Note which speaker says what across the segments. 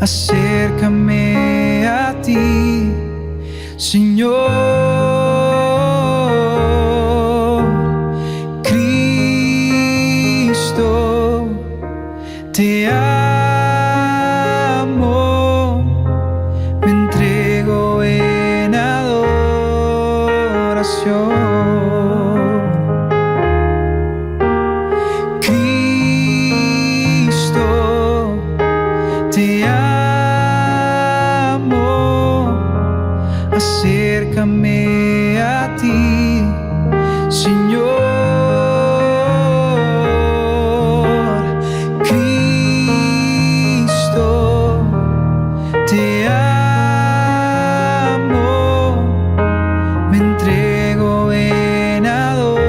Speaker 1: acércame a ti, Señor. Cristo, te amo, me entrego en adoración. Cristo, te amo, acércame a ti, Señor. Cristo, te amo, me entrego en adoración.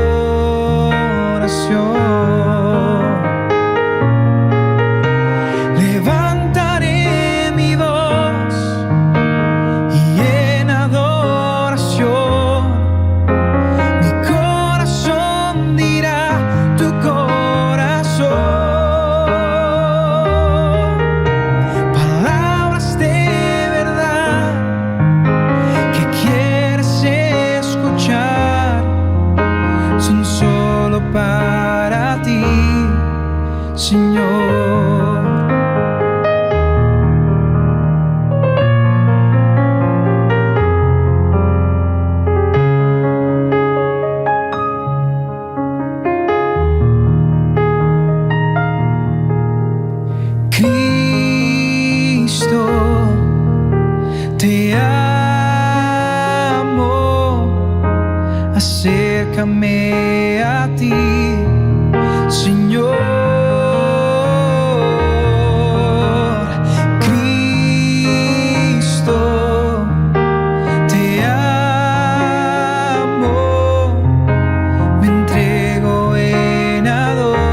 Speaker 1: Levantaré mi voz y en adoración mi corazón dirá tu corazón. Palabras de verdad que quieres escuchar son solo para ti, Señor. Cristo, te amo, acércame a ti, Señor. Cristo, te amo, me entrego en adoración.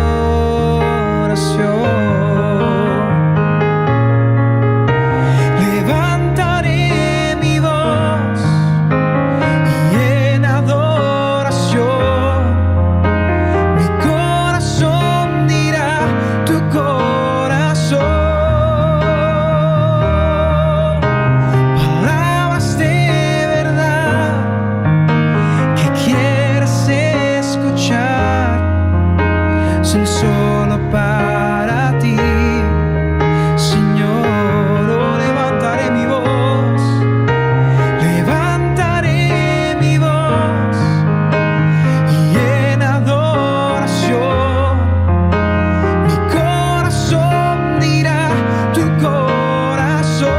Speaker 1: Levantaré mi voz y en adoración mi corazón dirá tu corazón. Palabras de verdad que quieres escuchar son solo para ti, Señor. Oh, levantaré mi voz y en adoración mi corazón dirá tu corazón.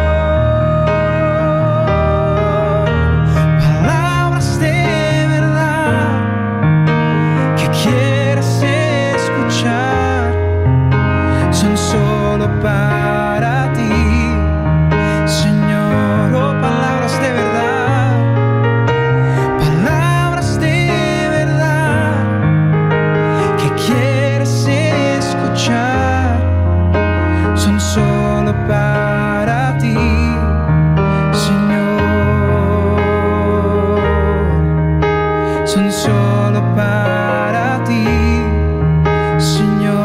Speaker 1: Palabras de verdad que quieres escuchar son solo para ti, Señor. Oh, palabras de verdad que quieres escuchar son solo para ti, Señor. Son solo para ti, Señor.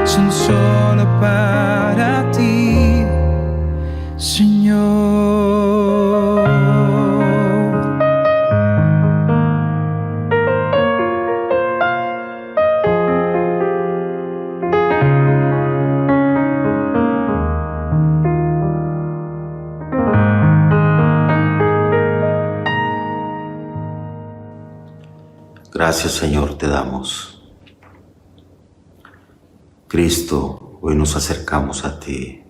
Speaker 1: Son solo para ti, Señor.
Speaker 2: Gracias, Señor, te damos. Cristo, hoy nos acercamos a ti.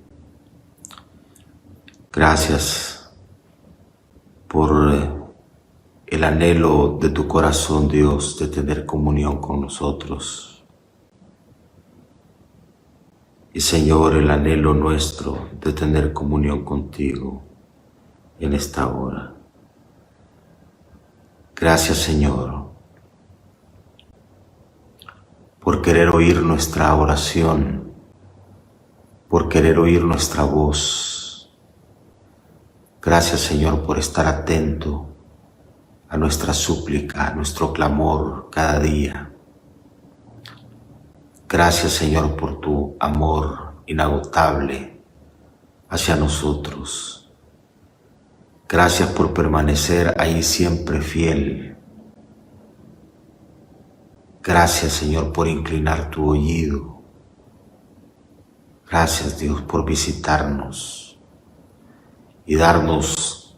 Speaker 2: Gracias por el anhelo de tu corazón, Dios, de tener comunión con nosotros. Y, Señor, el anhelo nuestro de tener comunión contigo en esta hora. Gracias, Señor, por querer oír nuestra oración, por querer oír nuestra voz. Gracias, Señor, por estar atento a nuestra súplica, a nuestro clamor cada día. Gracias, Señor, por tu amor inagotable hacia nosotros. Gracias por permanecer ahí siempre fiel. Gracias, Señor, por inclinar tu oído. Gracias, Dios, por visitarnos y darnos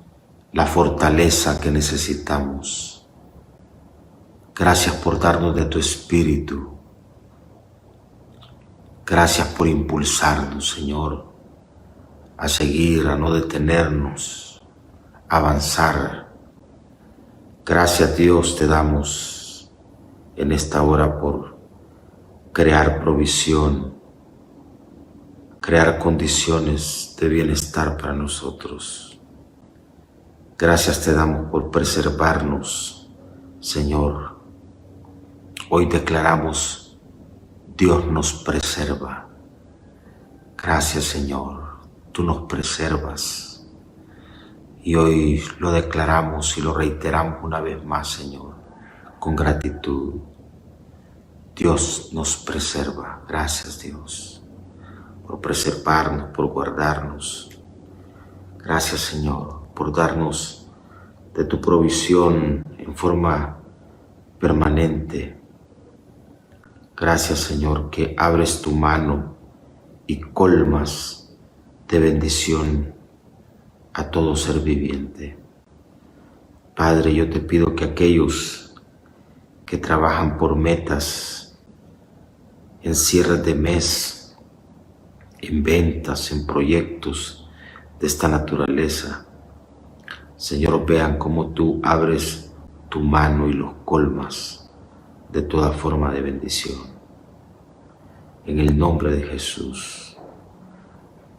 Speaker 2: la fortaleza que necesitamos. Gracias por darnos de tu espíritu. Gracias por impulsarnos, Señor, a seguir, a no detenernos, a avanzar. Gracias, Dios, te damos en esta hora por crear provisión, crear condiciones de bienestar para nosotros. Gracias te damos por preservarnos, Señor. Hoy declaramos, Dios nos preserva. Gracias, Señor, tú nos preservas. Y hoy lo declaramos y lo reiteramos una vez más, Señor, con gratitud. Dios nos preserva. Gracias, Dios, por preservarnos, por guardarnos. Gracias, Señor, por darnos de tu provisión en forma permanente. Gracias, Señor, que abres tu mano y colmas de bendición a todo ser viviente. Padre, yo te pido que aquellos que trabajan por metas, en cierres de mes, en ventas, en proyectos de esta naturaleza, Señor, vean cómo tú abres tu mano y los colmas de toda forma de bendición. En el nombre de Jesús.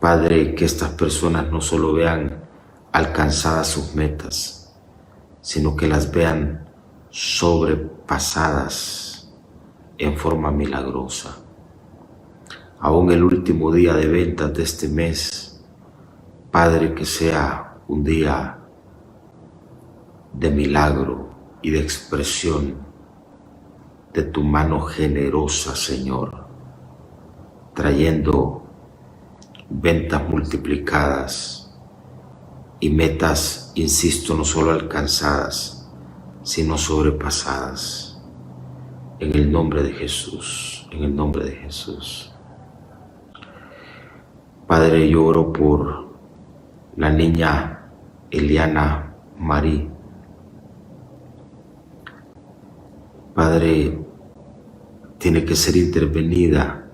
Speaker 2: Padre, que estas personas no solo vean alcanzadas sus metas, sino que las vean sobrepasadas en forma milagrosa. Aún el último día de ventas de este mes, Padre, que sea un día de milagro y de expresión de tu mano generosa, Señor, trayendo ventas multiplicadas y metas, insisto, no solo alcanzadas, sino sobrepasadas. En el nombre de Jesús, en el nombre de Jesús. Padre, yo oro por la niña Eliana Marí. Padre, tiene que ser intervenida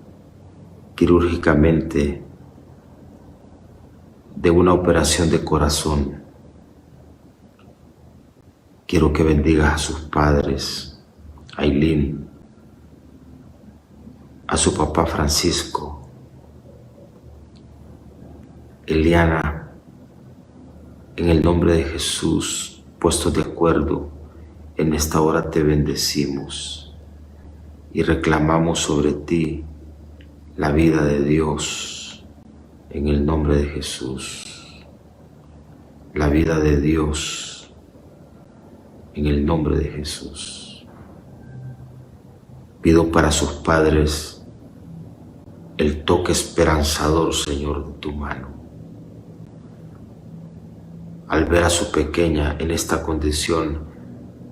Speaker 2: quirúrgicamente de una operación de corazón. Quiero que bendigas a sus padres, a Aileen, a su papá Francisco, Eliana, en el nombre de Jesús, puestos de acuerdo, en esta hora te bendecimos y reclamamos sobre ti la vida de Dios en el nombre de Jesús. La vida de Dios en el nombre de Jesús. Pido para sus padres el toque esperanzador, Señor, de tu mano. Al ver a su pequeña en esta condición,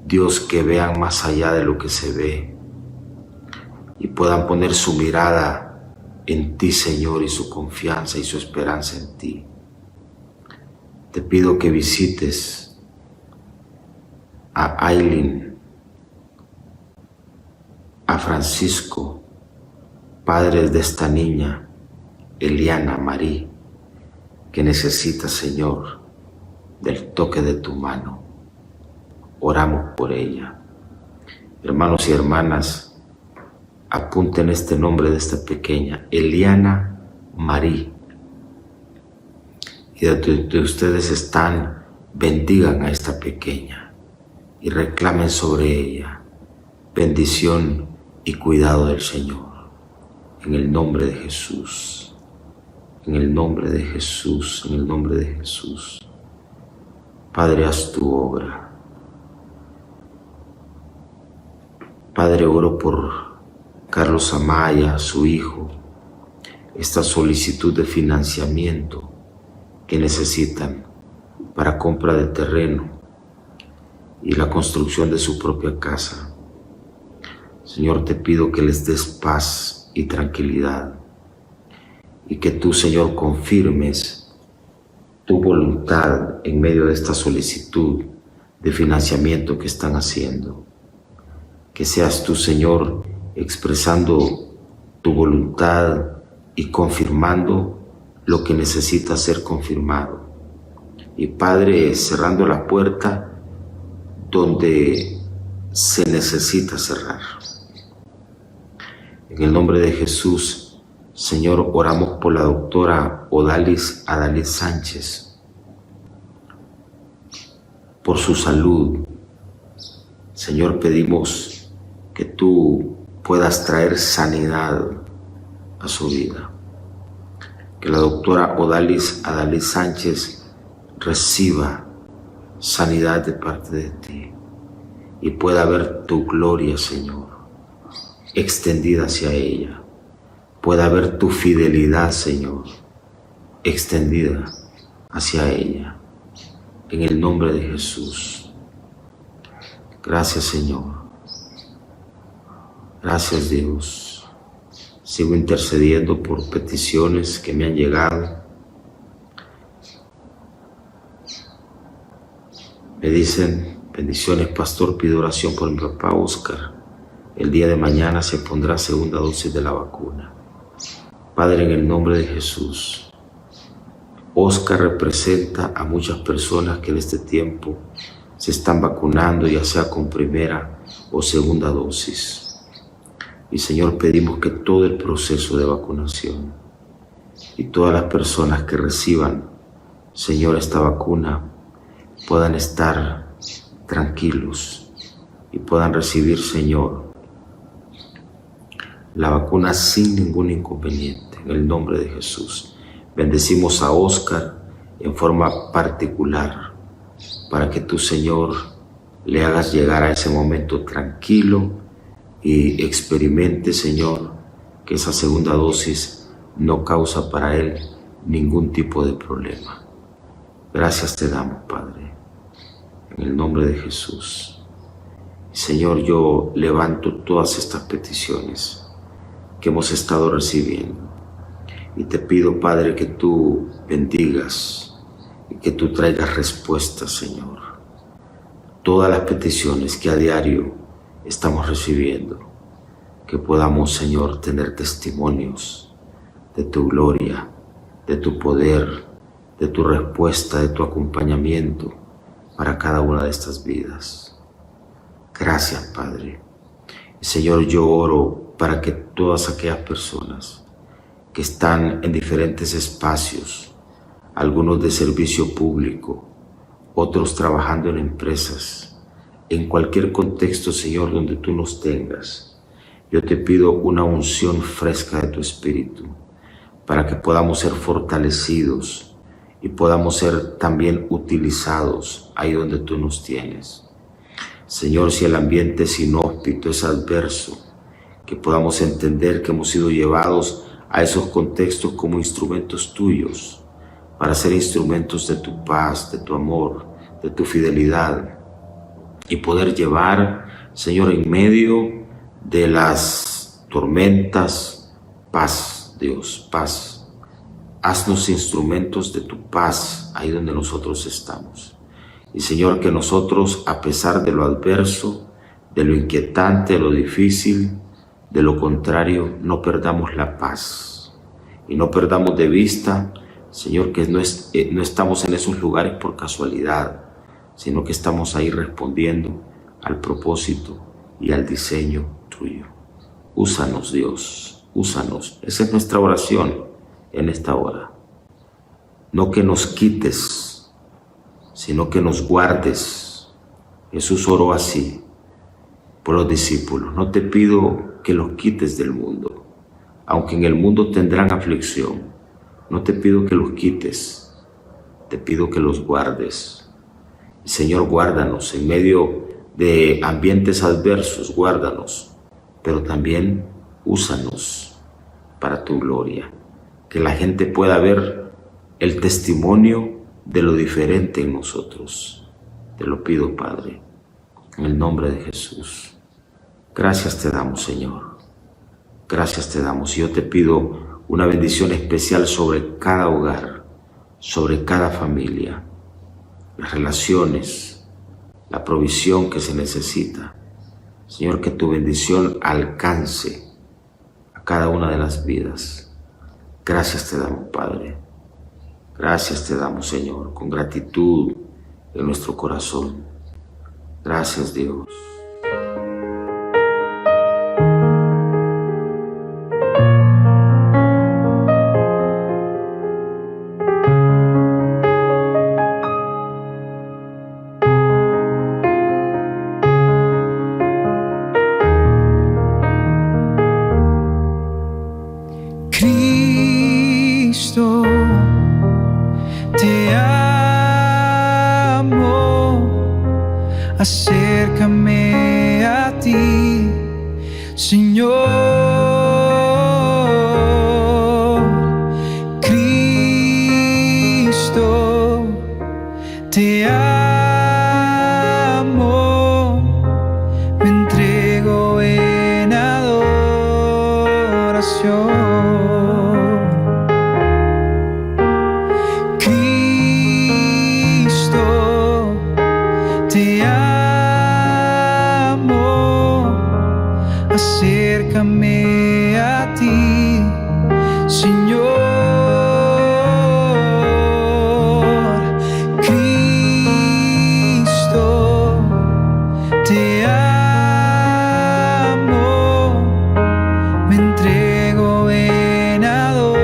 Speaker 2: Dios, que vean más allá de lo que se ve y puedan poner su mirada en ti, Señor, y su confianza y su esperanza en ti. Te pido que visites a Aileen, a Francisco, padres de esta niña, Eliana Marí, que necesita, Señor, del toque de tu mano. Oramos por ella. Hermanos y hermanas, apunten este nombre de esta pequeña, Eliana Marí. Y donde ustedes están, bendigan a esta pequeña y reclamen sobre ella bendición y cuidado del Señor. En el nombre de Jesús, en el nombre de Jesús, en el nombre de Jesús. Padre, haz tu obra. Padre, oro por Carlos Amaya, su hijo, esta solicitud de financiamiento que necesitan para compra de terreno y la construcción de su propia casa. Señor, te pido que les des paz y tranquilidad y que tú, Señor, confirmes tu voluntad en medio de esta solicitud de financiamiento que están haciendo. Que seas tú, Señor, expresando tu voluntad y confirmando lo que necesita ser confirmado. Y Padre, cerrando la puerta donde se necesita cerrar. En el nombre de Jesús, Señor, oramos por la doctora Odalis Adalis Sánchez, por su salud. Señor, pedimos que tú puedas traer sanidad a su vida. Que la doctora Odalis Adalis Sánchez reciba sanidad de parte de ti y pueda ver tu gloria, Señor, extendida hacia ella. Pueda ver tu fidelidad, Señor, extendida hacia ella. En el nombre de Jesús. Gracias, Señor. Gracias, Dios. Sigo intercediendo por peticiones que me han llegado. Me dicen: bendiciones, pastor, pido oración por mi papá Oscar. El día de mañana se pondrá segunda dosis de la vacuna. Padre, en el nombre de Jesús, Oscar representa a muchas personas que en este tiempo se están vacunando, ya sea con primera o segunda dosis. Y Señor, pedimos que todo el proceso de vacunación y todas las personas que reciban, Señor, esta vacuna, puedan estar tranquilos y puedan recibir, Señor, la vacuna sin ningún inconveniente. En el nombre de Jesús, bendecimos a Oscar en forma particular para que tú, Señor, le hagas llegar a ese momento tranquilo y experimente, Señor, que esa segunda dosis no causa para él ningún tipo de problema. Gracias te damos, Padre, en el nombre de Jesús. Señor, yo levanto todas estas peticiones que hemos estado recibiendo y te pido, Padre, que tú bendigas y que tú traigas respuestas, Señor. Todas las peticiones que a diario estamos recibiendo, que podamos, Señor, tener testimonios de tu gloria, de tu poder, de tu respuesta, de tu acompañamiento para cada una de estas vidas. Gracias, Padre. Señor, yo oro para que todas aquellas personas que están en diferentes espacios, algunos de servicio público, otros trabajando en empresas, en cualquier contexto, Señor, donde tú nos tengas, yo te pido una unción fresca de tu Espíritu para que podamos ser fortalecidos y podamos ser también utilizados ahí donde tú nos tienes. Señor, si el ambiente es inhóspito, es adverso, que podamos entender que hemos sido llevados a esos contextos como instrumentos tuyos, para ser instrumentos de tu paz, de tu amor, de tu fidelidad, y poder llevar, Señor, en medio de las tormentas, paz, Dios, paz. Haznos instrumentos de tu paz ahí donde nosotros estamos. Y Señor, que nosotros, a pesar de lo adverso, de lo inquietante, de lo difícil, de lo contrario, no perdamos la paz y no perdamos de vista, Señor, que no estamos en esos lugares por casualidad, sino que estamos ahí respondiendo al propósito y al diseño tuyo. Úsanos, Dios, úsanos. Esa es nuestra oración en esta hora. No que nos quites, sino que nos guardes. Jesús oró así por los discípulos. No te pido que los quites del mundo, aunque en el mundo tendrán aflicción. No te pido que los quites, te pido que los guardes. Señor, guárdanos en medio de ambientes adversos, guárdanos, pero también úsanos para tu gloria, que la gente pueda ver el testimonio de lo diferente en nosotros. Te lo pido, Padre, en el nombre de Jesús. Gracias te damos, Señor. Gracias te damos. Y yo te pido una bendición especial sobre cada hogar, sobre cada familia, las relaciones, la provisión que se necesita. Señor, que tu bendición alcance a cada una de las vidas. Gracias te damos, Padre. Gracias te damos, Señor, con gratitud en nuestro corazón. Gracias, Dios.
Speaker 1: Cristo, te amo, acércame a ti, Señor. Cristo, te amo, me entrego en adoración. Te amo, acércame a ti, Señor. Cristo, te amo, me entrego en adoración.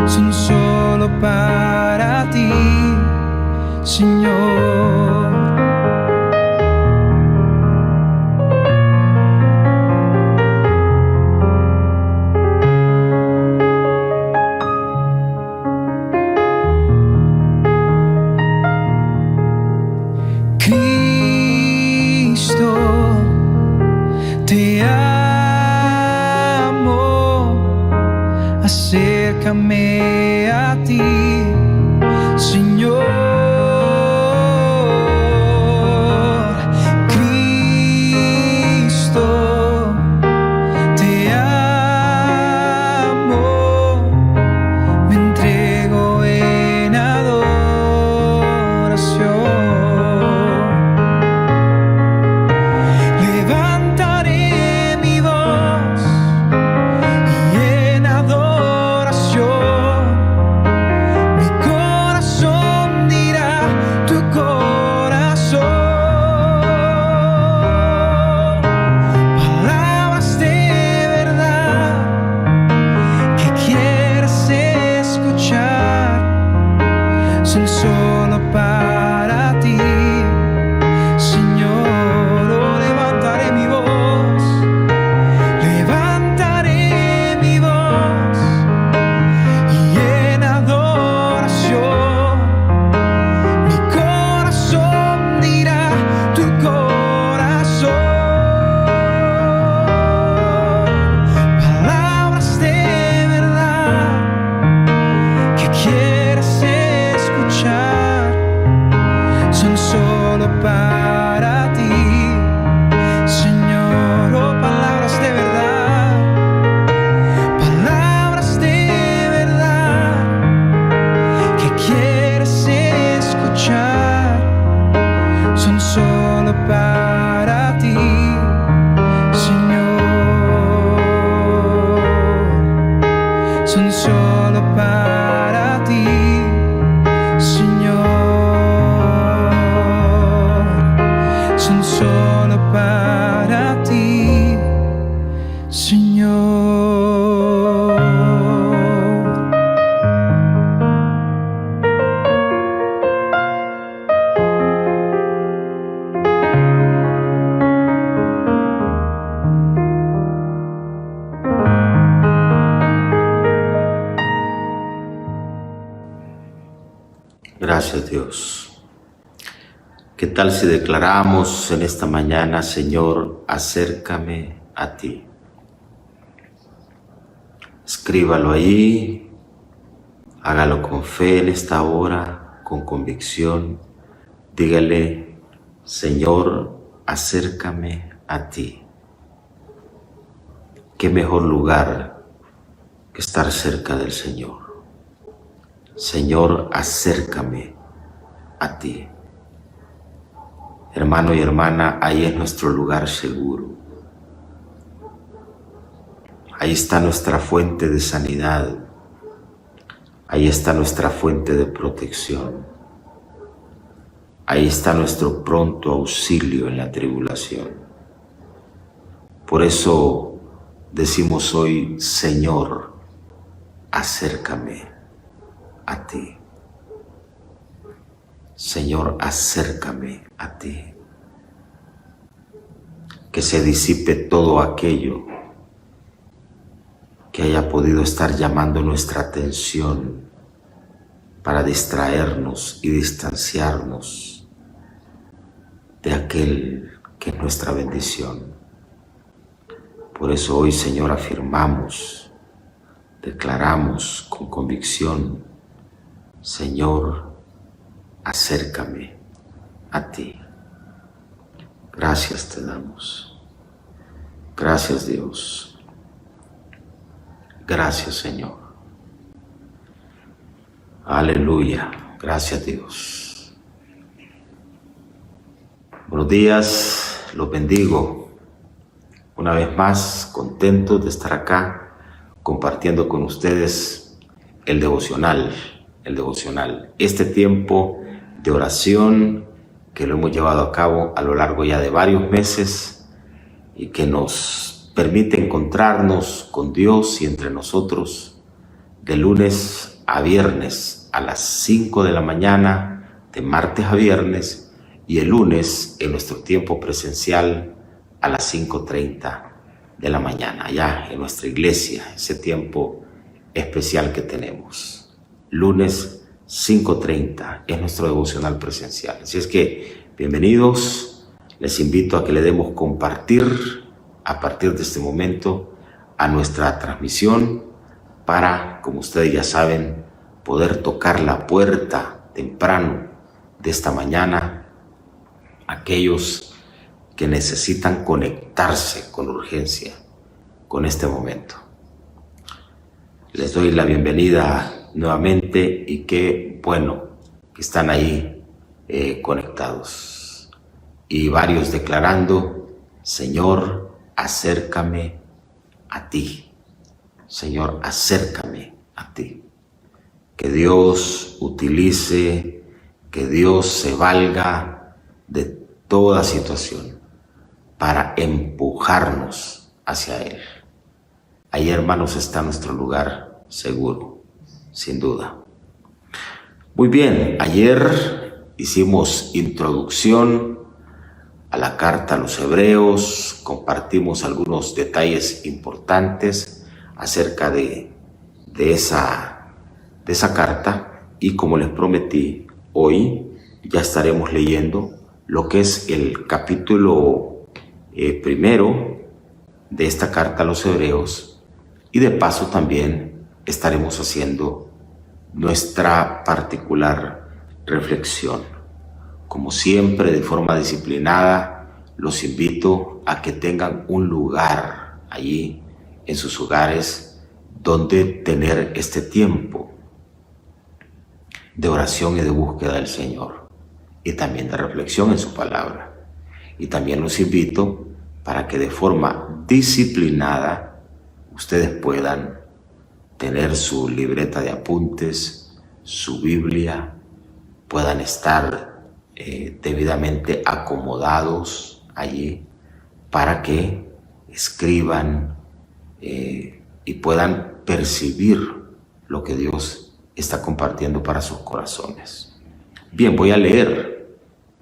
Speaker 1: Son solo para ti, Señor. Cristo, te amo, acércame a ti, Señor. Cristo, te amo, me entrego en adoración. Levantaré mi voz y en adoración mi corazón dirá tu corazón. Palabras de verdad que quieres escuchar son solo para ti, Señor. Oh, levantaré mi voz y en adoración mi corazón dirá tu corazón. Palabras de verdad que quieres escuchar son solo para ti, Señor. Oh, palabras de verdad que quieres escuchar son solo para ti, Señor. Son solo para ti, Señor. Son solo para ti, Señor.
Speaker 2: Gracias, Dios. ¿Qué tal si declaramos en esta mañana, Señor, acércame a ti? Escríbalo ahí, hágalo con fe en esta hora, con convicción. Dígale, Señor, acércame a ti. ¿Qué mejor lugar que estar cerca del Señor? Señor, acércame a ti. Hermano y hermana, ahí es nuestro lugar seguro. Ahí está nuestra fuente de sanidad. Ahí está nuestra fuente de protección. Ahí está nuestro pronto auxilio en la tribulación. Por eso decimos hoy, Señor, acércame a ti. Señor, acércame a ti. Que se disipe todo aquello que haya podido estar llamando nuestra atención para distraernos y distanciarnos de aquel que es nuestra bendición. Por eso hoy, Señor, afirmamos, declaramos con convicción, Señor, acércame a ti. Gracias te damos. Gracias, Dios. Gracias, Señor. Aleluya. Gracias, Dios. Buenos días, los bendigo. Una vez más, contento de estar acá compartiendo con ustedes el devocional. Este tiempo de oración que lo hemos llevado a cabo a lo largo ya de varios meses y que nos permite encontrarnos con Dios y entre nosotros de lunes a viernes a las 5 de la mañana, de martes a viernes, y el lunes en nuestro tiempo presencial a las 5:30 de la mañana, allá en nuestra iglesia, ese tiempo especial que tenemos. Lunes 5:30 es nuestro devocional presencial. Así es que bienvenidos, les invito a que le demos compartir a partir de este momento a nuestra transmisión para, como ustedes ya saben, poder tocar la puerta temprano de esta mañana aquellos que necesitan conectarse con urgencia con este momento. Les doy la bienvenida nuevamente y qué bueno que están ahí conectados. Y varios declarando, Señor, acércame a ti. Señor, acércame a ti. Que Dios utilice, que Dios se valga de toda situación para empujarnos hacia Él. Ahí, hermanos, está nuestro lugar seguro, sin duda. Muy bien, ayer hicimos introducción a la carta a los Hebreos, compartimos algunos detalles importantes acerca de esa carta y como les prometí, hoy ya estaremos leyendo lo que es el capítulo primero de esta carta a los Hebreos y de paso también estaremos haciendo nuestra particular reflexión. Como siempre, de forma disciplinada, los invito a que tengan un lugar allí en sus hogares donde tener este tiempo de oración y de búsqueda del Señor y también de reflexión en su palabra. Y también los invito para que de forma disciplinada ustedes puedan tener su libreta de apuntes, su Biblia, puedan estar debidamente acomodados allí para que escriban y puedan percibir lo que Dios está compartiendo para sus corazones. Bien, voy a leer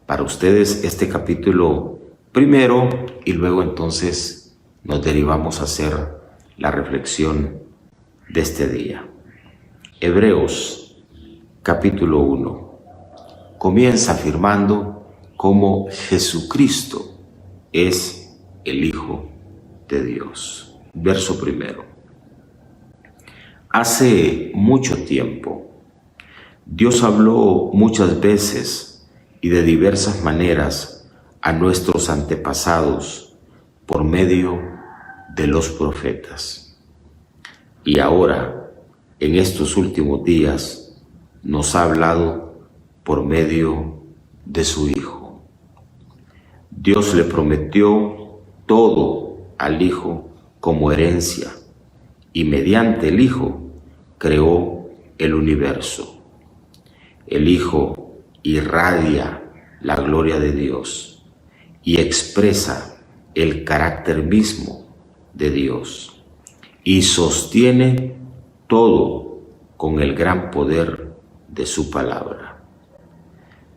Speaker 2: para ustedes este capítulo primero y luego entonces nos derivamos a hacer la reflexión de este día. Hebreos capítulo 1. comienza afirmando cómo Jesucristo es el Hijo de Dios. Verso 1. Hace mucho tiempo, Dios habló muchas veces y de diversas maneras a nuestros antepasados por medio de los profetas. Y ahora, en estos últimos días, nos ha hablado por medio de su Hijo. Dios le prometió todo al Hijo como herencia y mediante el Hijo creó el universo. El Hijo irradia la gloria de Dios y expresa el carácter mismo de Dios y sostiene todo con el gran poder de su palabra.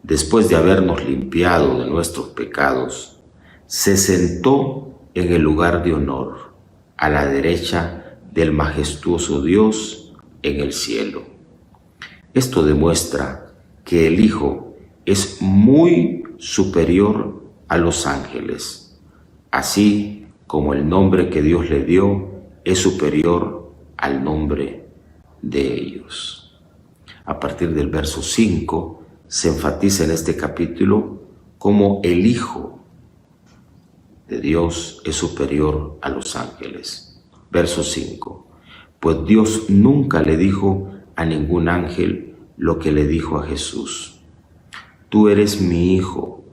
Speaker 2: Después de habernos limpiado de nuestros pecados, se sentó en el lugar de honor, a la derecha del majestuoso Dios en el cielo. Esto demuestra que el Hijo es muy superior a los ángeles, así como el nombre que Dios le dio es superior al nombre de ellos. A partir del verso 5 se enfatiza en este capítulo cómo el Hijo de Dios es superior a los ángeles. Verso 5. Pues Dios nunca le dijo a ningún ángel lo que le dijo a Jesús. Tú eres mi Hijo,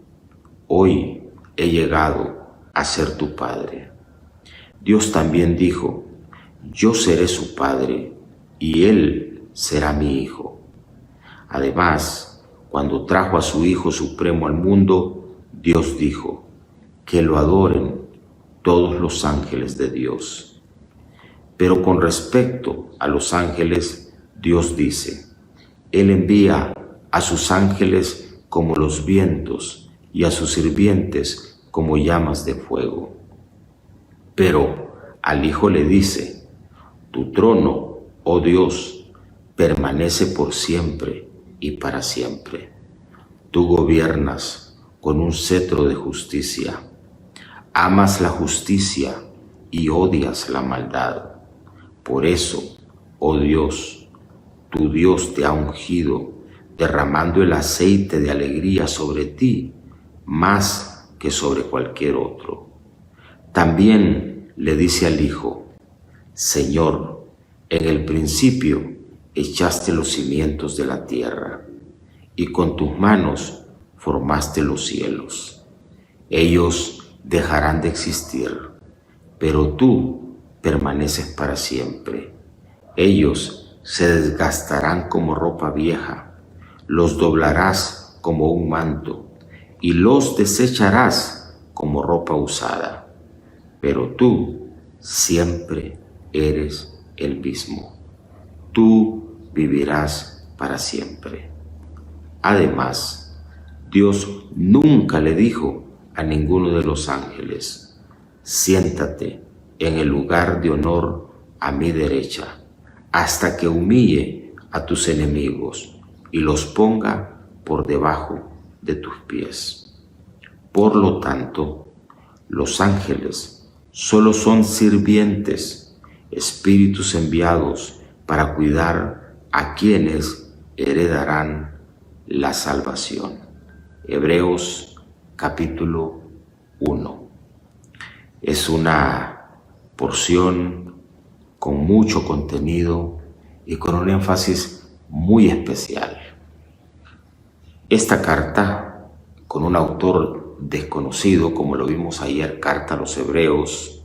Speaker 2: hoy he llegado a ser tu Padre. Dios también dijo, yo seré su Padre y Él será mi Hijo. Además, cuando trajo a su Hijo Supremo al mundo, Dios dijo, que lo adoren todos los ángeles de Dios. Pero con respecto a los ángeles, Dios dice, Él envía a sus ángeles como los vientos y a sus sirvientes como llamas de fuego. Pero al Hijo le dice, tu trono, oh Dios, permanece por siempre y para siempre. Tú gobiernas con un cetro de justicia. Amas la justicia y odias la maldad. Por eso, oh Dios, tu Dios te ha ungido, derramando el aceite de alegría sobre ti, más que sobre cualquier otro. También le dice al Hijo, Señor, en el principio echaste los cimientos de la tierra, y con tus manos formaste los cielos. Ellos dejarán de existir, pero tú permaneces para siempre. Ellos se desgastarán como ropa vieja, los doblarás como un manto y los desecharás como ropa usada. Pero tú siempre eres el mismo. Tú vivirás para siempre. Además, Dios nunca le dijo a ninguno de los ángeles, siéntate en el lugar de honor a mi derecha, hasta que humille a tus enemigos y los ponga por debajo de tus pies. Por lo tanto, los ángeles solo son sirvientes, espíritus enviados para cuidar a quienes heredarán la salvación. Hebreos capítulo 1. Es una porción con mucho contenido y con un énfasis muy especial. Esta carta, con un autor desconocido, como lo vimos ayer, carta a los Hebreos,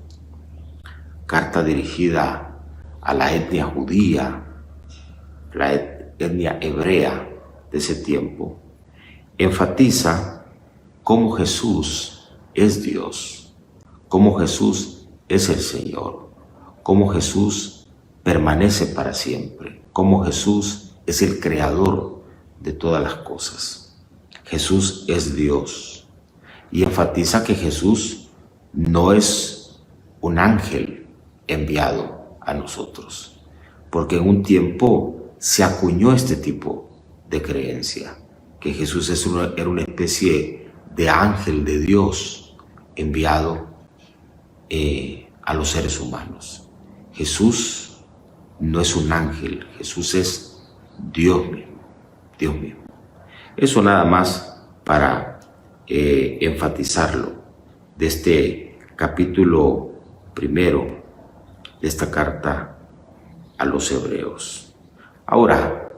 Speaker 2: carta dirigida a la etnia judía, la etnia hebrea de ese tiempo, enfatiza cómo Jesús es Dios, cómo Jesús es el Señor, cómo Jesús permanece para siempre, cómo Jesús es el creador de todas las cosas. Jesús es Dios y enfatiza que Jesús no es un ángel enviado a nosotros, porque en un tiempo se acuñó este tipo de creencia, que Jesús era una especie de ángel de Dios enviado a los seres humanos. Jesús no es un ángel, Jesús es Dios mismo, Dios mismo. Eso nada más para enfatizarlo de este capítulo primero de esta carta a los hebreos. Ahora,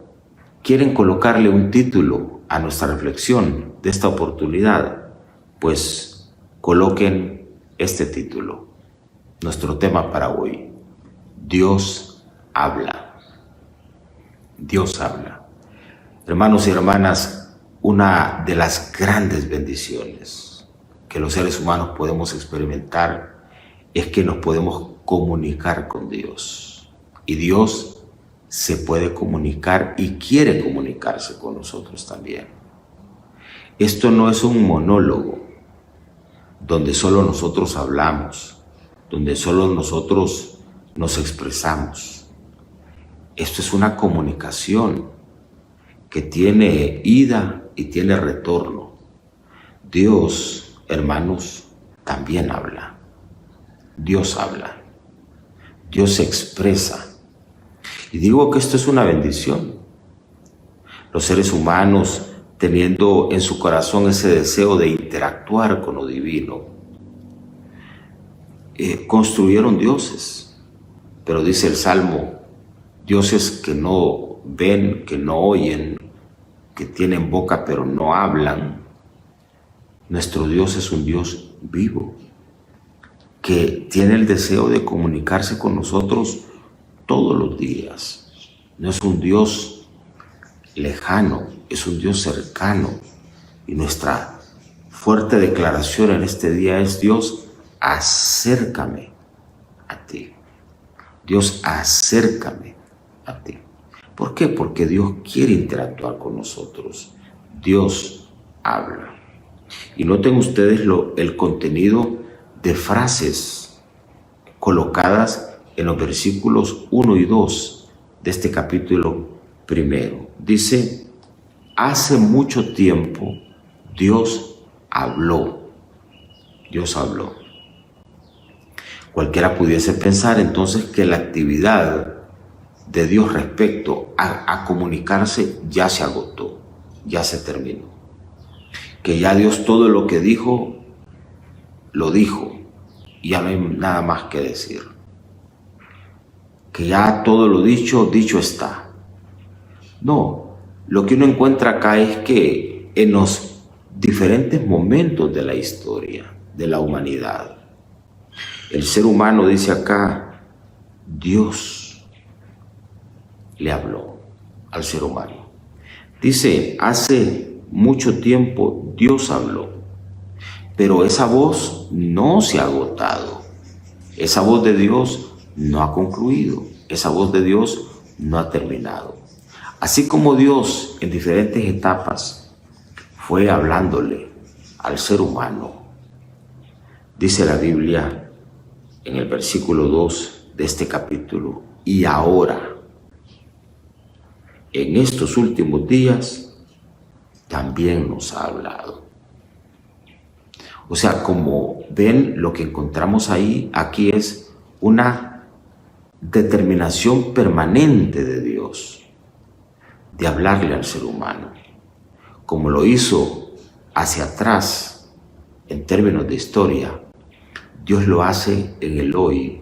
Speaker 2: ¿quieren colocarle un título a nuestra reflexión de esta oportunidad? Pues coloquen este título. Nuestro tema para hoy: Dios habla. Dios habla. Hermanos y hermanas, una de las grandes bendiciones que los seres humanos podemos experimentar es que nos podemos comunicar con Dios. Y Dios se puede comunicar y quiere comunicarse con nosotros también. Esto no es un monólogo donde solo nosotros hablamos, donde solo nosotros nos expresamos. Esto es una comunicación que tiene ida y tiene retorno. Dios, hermanos, también habla. Dios habla. Dios se expresa. Y digo que esto es una bendición. Los seres humanos, teniendo en su corazón ese deseo de interactuar con lo divino, construyeron dioses. Pero dice el Salmo, dioses que no ven, que no oyen, que tienen boca pero no hablan. Nuestro Dios es un Dios vivo, que tiene el deseo de comunicarse con nosotros todos los días. No es un Dios lejano, es un Dios cercano. Y nuestra fuerte declaración en este día es: Dios, acércame a ti. Dios, acércame a ti. ¿Por qué? Porque Dios quiere interactuar con nosotros. Dios habla. Y noten ustedes el contenido de frases colocadas en los versículos 1 y 2 de este capítulo primero. Dice: hace mucho tiempo Dios habló. Dios habló. Cualquiera pudiese pensar entonces que la actividad de Dios respecto a comunicarse ya se agotó, ya se terminó. Que ya Dios todo lo que dijo, lo dijo, y ya no hay nada más que decir. Que ya todo lo dicho, dicho está. No, lo que uno encuentra acá es que en los diferentes momentos de la historia, de la humanidad, el ser humano, dice acá, Dios le habló al ser humano. Dice, hace mucho tiempo Dios habló, pero esa voz no se ha agotado. Esa voz de Dios no ha concluido. Esa voz de Dios no ha terminado. Así como Dios en diferentes etapas fue hablándole al ser humano, dice la Biblia en el versículo 2 de este capítulo: y ahora, en estos últimos días, también nos ha hablado. O sea, como ven, lo que encontramos aquí es una determinación permanente de Dios de hablarle al ser humano, como lo hizo hacia atrás en términos de historia. Dios lo hace en el hoy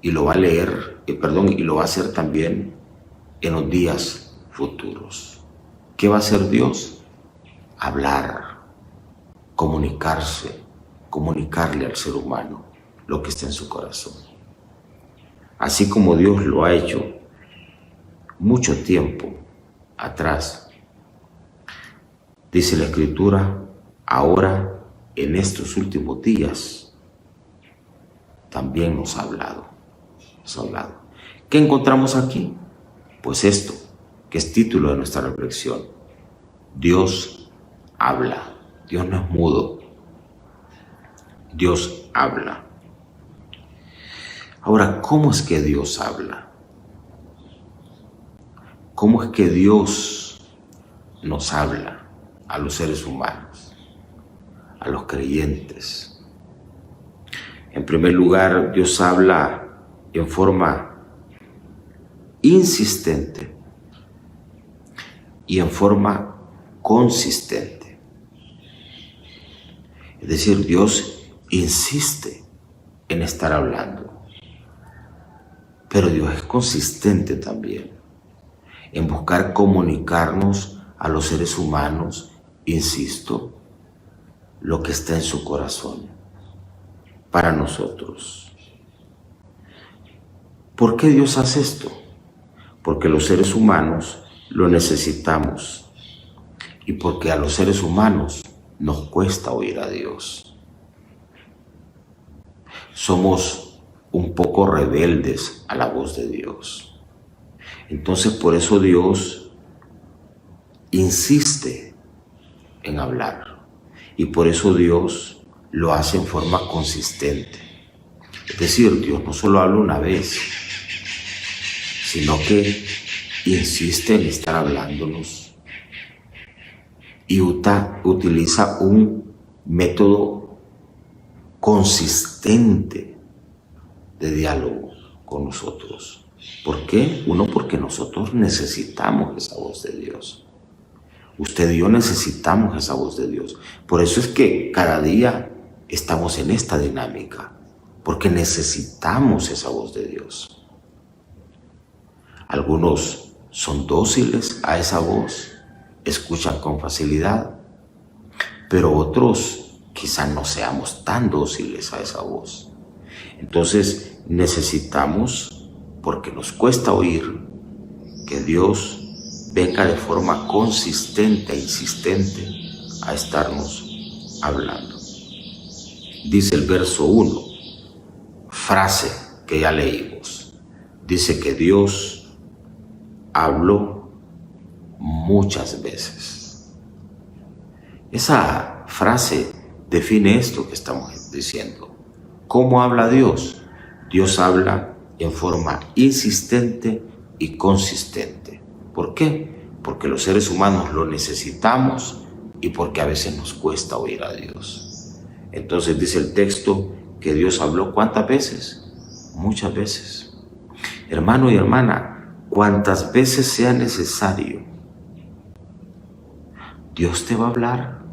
Speaker 2: y lo va a y lo va a hacer también en los días futuros. ¿Qué va a hacer Dios? Hablar, comunicarse, comunicarle al ser humano lo que está en su corazón. Así como Dios lo ha hecho mucho tiempo atrás. Dice la Escritura, ahora en estos últimos días también nos ha hablado. Nos ha hablado. ¿Qué encontramos aquí? Pues esto, que es título de nuestra reflexión. Dios habla. Dios no es mudo. Dios habla. Ahora, ¿cómo es que Dios habla? ¿Cómo es que Dios nos habla a los seres humanos, a los creyentes. En primer lugar, Dios habla en forma insistente y en forma consistente. Es decir, Dios insiste en estar hablando, pero Dios es consistente también en buscar comunicarnos a los seres humanos, insisto, lo que está en su corazón para nosotros. ¿Por qué Dios hace esto? Porque los seres humanos lo necesitamos y porque a los seres humanos nos cuesta oír a Dios. Somos un poco rebeldes a la voz de Dios. Entonces por eso Dios insiste en hablar y por eso Dios lo hace en forma consistente. Es decir, Dios no solo habla una vez, sino que insiste en estar hablándonos y utiliza un método consistente de diálogo con nosotros. ¿Por qué? Uno, porque nosotros necesitamos esa voz de Dios. Usted y yo necesitamos esa voz de Dios. Por eso es que cada día estamos en esta dinámica, porque necesitamos esa voz de Dios. Algunos son dóciles a esa voz, escuchan con facilidad, pero otros quizás no seamos tan dóciles a esa voz. Entonces necesitamos, porque nos cuesta oír, que Dios venga de forma consistente e insistente a estarnos hablando. Dice el verso 1, frase que ya leímos, dice que Dios habló muchas veces. Esa frase define esto que estamos diciendo. ¿Cómo habla Dios? Dios habla en forma insistente y consistente. ¿Por qué? Porque los seres humanos lo necesitamos y porque a veces nos cuesta oír a Dios. Entonces dice el texto que Dios habló ¿cuántas veces? Muchas veces. Hermano y hermana, cuantas veces sea necesario, Dios te va a hablar.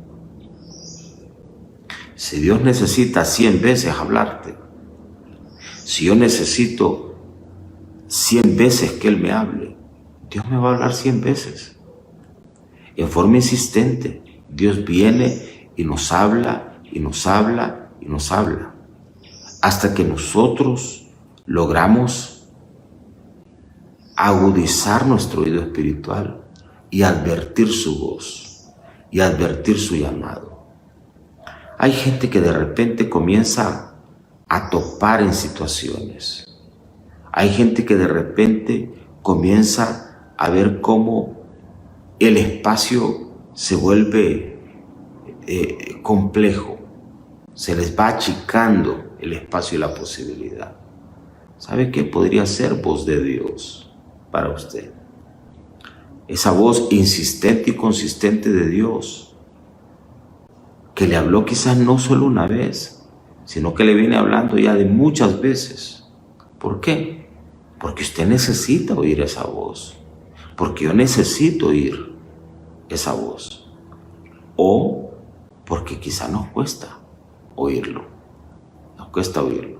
Speaker 2: Si Dios necesita 100 veces hablarte, si yo necesito 100 veces que Él me hable, Dios me va a hablar 100 veces. En forma insistente, Dios viene y nos habla, y nos habla, y nos habla, hasta que nosotros logramos agudizar nuestro oído espiritual y advertir su voz, y advertir su llamado. Hay gente que de repente comienza a topar en situaciones. Hay gente que de repente comienza a ver cómo el espacio se vuelve complejo. Se les va achicando el espacio y la posibilidad. ¿Sabe qué podría ser voz de Dios para usted? Esa voz insistente y consistente de Dios, que le habló quizás no solo una vez, sino que le viene hablando ya de muchas veces. ¿Por qué? Porque usted necesita oír esa voz, porque yo necesito oír esa voz, o porque quizá nos cuesta oírlo, nos cuesta oírlo.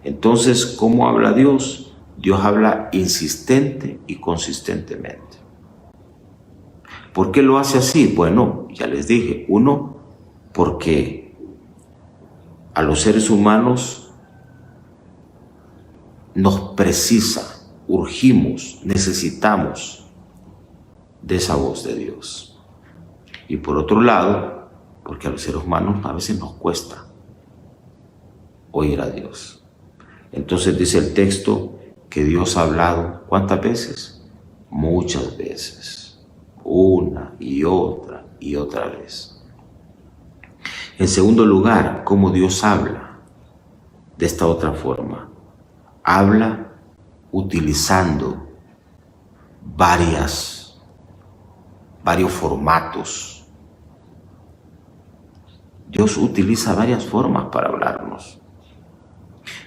Speaker 2: Entonces, ¿cómo habla Dios? Dios habla insistente y consistentemente. ¿Por qué lo hace así? Bueno, ya les dije, uno, porque a los seres humanos nos precisa, urgimos, necesitamos de esa voz de Dios. Y por otro lado, porque a los seres humanos a veces nos cuesta oír a Dios. Entonces dice el texto que Dios ha hablado, ¿cuántas veces? Muchas veces, una y otra vez. En segundo lugar, ¿cómo Dios habla? De esta otra forma. Habla utilizando varias varios formatos. Dios utiliza varias formas para hablarnos.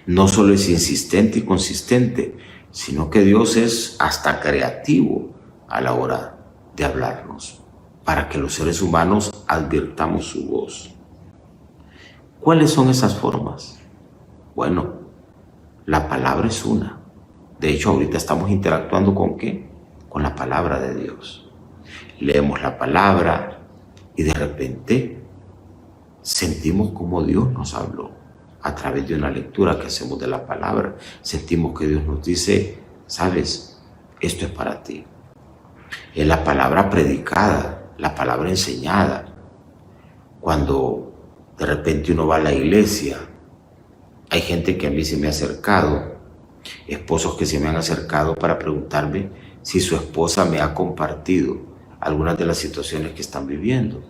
Speaker 2: No solo es insistente y consistente, sino que Dios es hasta creativo a la hora de hablarnos, para que los seres humanos advirtamos su voz. ¿Cuáles son esas formas? Bueno, la palabra es una. De hecho, ahorita estamos interactuando ¿con qué? Con la palabra de Dios. Leemos la palabra y de repente sentimos como Dios nos habló a través de una lectura que hacemos de la palabra. Sentimos que Dios nos dice, sabes, esto es para ti. Es la palabra predicada, la palabra enseñada. Cuando de repente uno va a la iglesia, hay gente que a mí se me ha acercado, esposos que se me han acercado para preguntarme si su esposa me ha compartido algunas de las situaciones que están viviendo.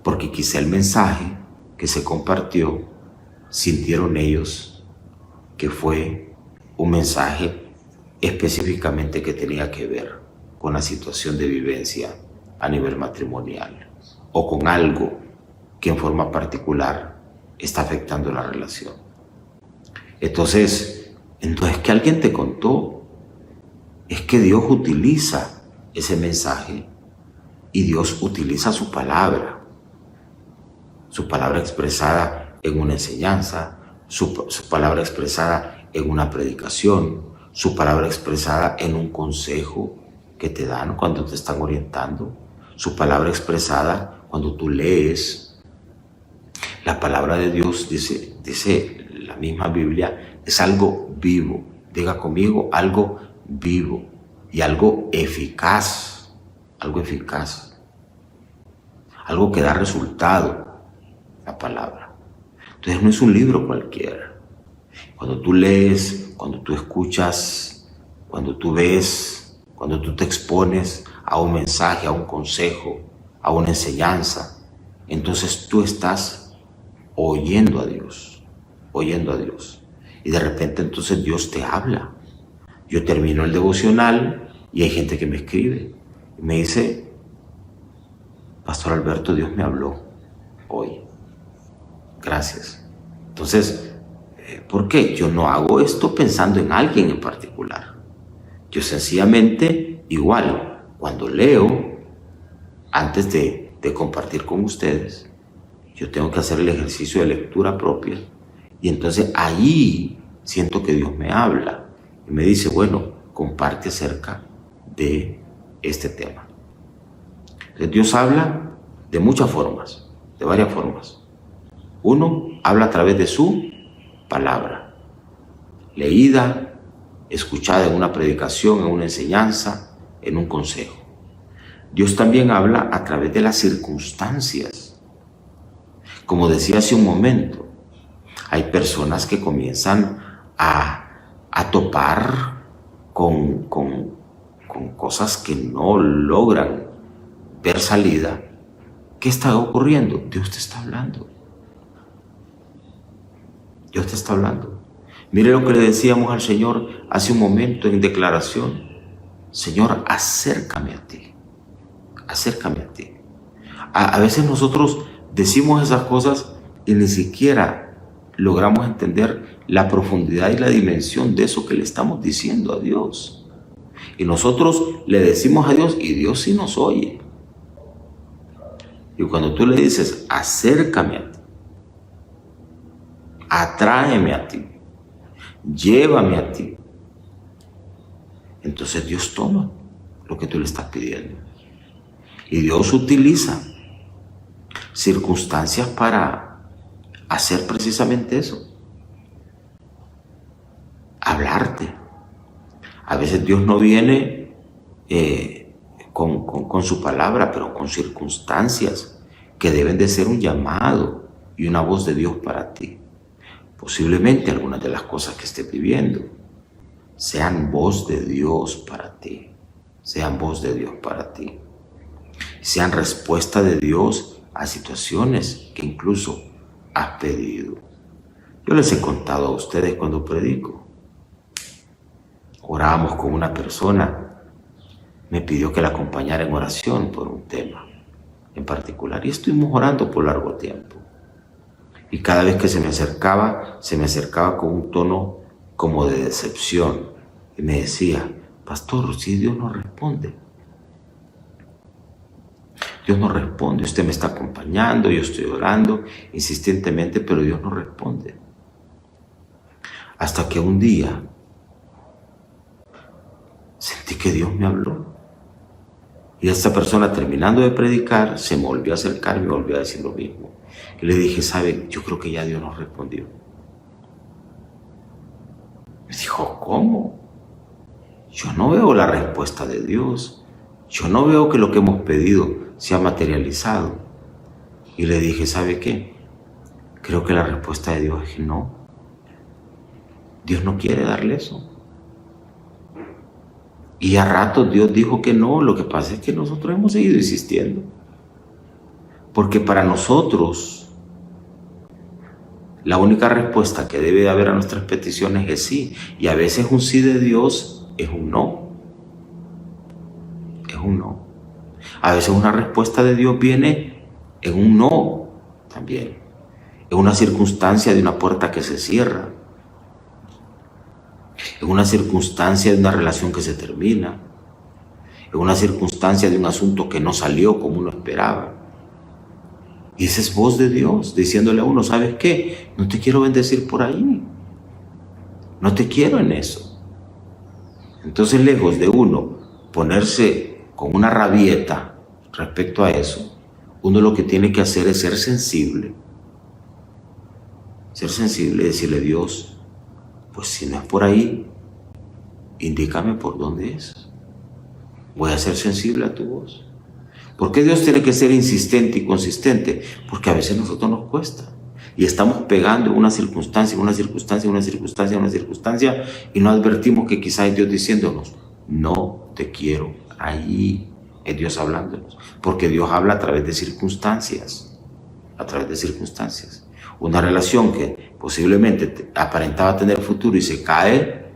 Speaker 2: Porque quizá el mensaje que se compartió, sintieron ellos que fue un mensaje específicamente que tenía que ver con la situación de vivencia a nivel matrimonial o con algo que en forma particular está afectando la relación. Entonces que alguien te contó, es que Dios utiliza ese mensaje y Dios utiliza su palabra expresada en una enseñanza, su palabra expresada en una predicación, su palabra expresada en un consejo que te dan cuando te están orientando, su palabra expresada cuando tú lees. La palabra de Dios, dice la misma Biblia, es algo vivo. Diga conmigo, algo vivo y algo eficaz, algo que da resultado, la palabra. Entonces no es un libro cualquiera. Cuando tú lees, cuando tú escuchas, cuando tú ves, cuando tú te expones a un mensaje, a un consejo, a una enseñanza, entonces tú estás oyendo a Dios. Y de repente entonces Dios te habla. Yo termino el devocional y hay gente que me escribe y me dice, Pastor Alberto, Dios me habló hoy. Gracias. Entonces, ¿por qué? Yo no hago esto pensando en alguien en particular. Yo sencillamente, igual, cuando leo, antes de compartir con ustedes, yo tengo que hacer el ejercicio de lectura propia. Y entonces ahí siento que Dios me habla y me dice, bueno, comparte acerca de este tema. Entonces Dios habla de muchas formas, de varias formas. Uno, habla a través de su palabra, leída, escuchada en una predicación, en una enseñanza, en un consejo. Dios también habla a través de las circunstancias. Como decía hace un momento, hay personas que comienzan a topar con cosas que no logran ver salida. ¿Qué está ocurriendo? Dios te está hablando. Dios te está hablando. Mire lo que le decíamos al Señor hace un momento en declaración. Señor, acércame a ti. Acércame a ti. A veces nosotros decimos esas cosas y ni siquiera logramos entender la profundidad y la dimensión de eso que le estamos diciendo a Dios. Y nosotros le decimos a Dios y Dios sí nos oye. Y cuando tú le dices, acércame a ti, atráeme a ti, llévame a ti, entonces Dios toma lo que tú le estás pidiendo. Y Dios utiliza circunstancias para hacer precisamente eso. Hablarte. A veces Dios no viene con su palabra, pero con circunstancias que deben de ser un llamado y una voz de Dios para ti. Posiblemente algunas de las cosas que estés viviendo sean voz de Dios para ti. Sean voz de Dios para ti. Sean respuesta de Dios a situaciones que incluso has pedido. Yo les he contado a ustedes cuando predico. Orábamos con una persona me pidió que la acompañara en oración por un tema en particular. Y estuvimos orando por largo tiempo. Y cada vez que se me acercaba con un tono como de decepción. Y me decía, pastor, si Dios no responde. Dios no responde, usted me está acompañando, yo estoy orando insistentemente, pero Dios no responde. Hasta que un día sentí que Dios me habló. Y esta persona, terminando de predicar, se me volvió a acercar y me volvió a decir lo mismo. Y le dije, ¿sabe? Yo creo que ya Dios nos respondió. Me dijo, ¿cómo? Yo no veo la respuesta de Dios. Yo no veo que lo que hemos pedido se ha materializado. Y le dije, ¿sabe qué? Creo que la respuesta de Dios es que no. Dios no quiere darle eso. Y a ratos Dios dijo que no. Lo que pasa es que nosotros hemos seguido insistiendo. Porque para nosotros, la única respuesta que debe de haber a nuestras peticiones es sí. Y a veces un sí de Dios es un no. Es un no. A veces una respuesta de Dios viene en un no también. En una circunstancia de una puerta que se cierra. En una circunstancia de una relación que se termina. En una circunstancia de un asunto que no salió como uno esperaba. Y esa es voz de Dios diciéndole a uno, ¿sabes qué? No te quiero bendecir por ahí. No te quiero en eso. Entonces, lejos de uno ponerse con una rabieta respecto a eso, uno lo que tiene que hacer es ser sensible. Ser sensible y decirle, Dios, pues si no es por ahí, indícame por dónde es. Voy a ser sensible a tu voz. ¿Por qué Dios tiene que ser insistente y consistente? Porque a veces a nosotros nos cuesta. Y estamos pegando una circunstancia y no advertimos que quizás es Dios diciéndonos, no te quiero ahí. Es Dios hablándonos. Porque Dios habla a través de circunstancias. A través de circunstancias. Una relación que posiblemente aparentaba tener futuro y se cae,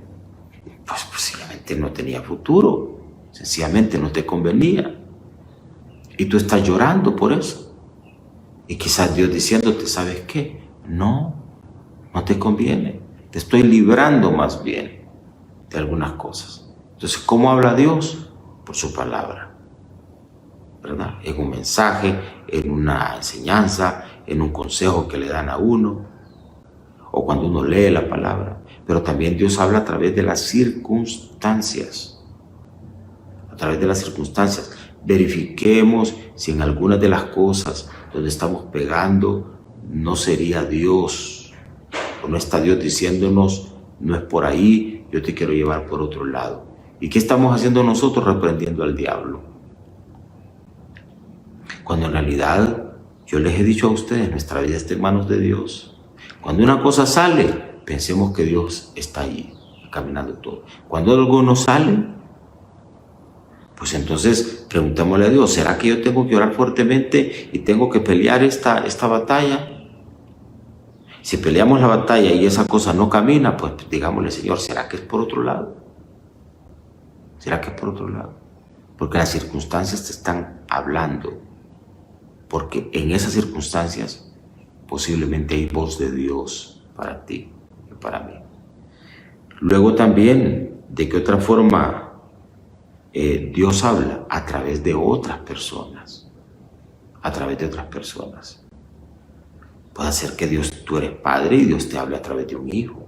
Speaker 2: pues posiblemente no tenía futuro. Sencillamente no te convenía. Y tú estás llorando por eso. Y quizás Dios diciéndote, ¿sabes qué? No te conviene. Te estoy librando más bien de algunas cosas. Entonces, ¿cómo habla Dios? Por su palabra, ¿verdad? En un mensaje, en una enseñanza, en un consejo que le dan a uno, o cuando uno lee la palabra. Pero también Dios habla a través de las circunstancias. A través de las circunstancias. Verifiquemos si en algunas de las cosas donde estamos pegando no sería Dios, o no está Dios diciéndonos, no es por ahí, yo te quiero llevar por otro lado. ¿Y qué estamos haciendo nosotros? Reprendiendo al diablo. Cuando en realidad, yo les he dicho a ustedes, nuestra vida está en manos de Dios. Cuando una cosa sale, pensemos que Dios está ahí, caminando todo. Cuando algo no sale, pues entonces preguntémosle a Dios, ¿será que yo tengo que orar fuertemente y tengo que pelear esta batalla? Si peleamos la batalla y esa cosa no camina, pues digámosle, Señor, ¿será que es por otro lado? ¿Será que es por otro lado? Porque las circunstancias te están hablando. Porque en esas circunstancias posiblemente hay voz de Dios para ti y para mí. Luego también, ¿de qué otra forma Dios habla? A través de otras personas. A través de otras personas. Puede ser que tú eres padre y Dios te hable a través de un hijo.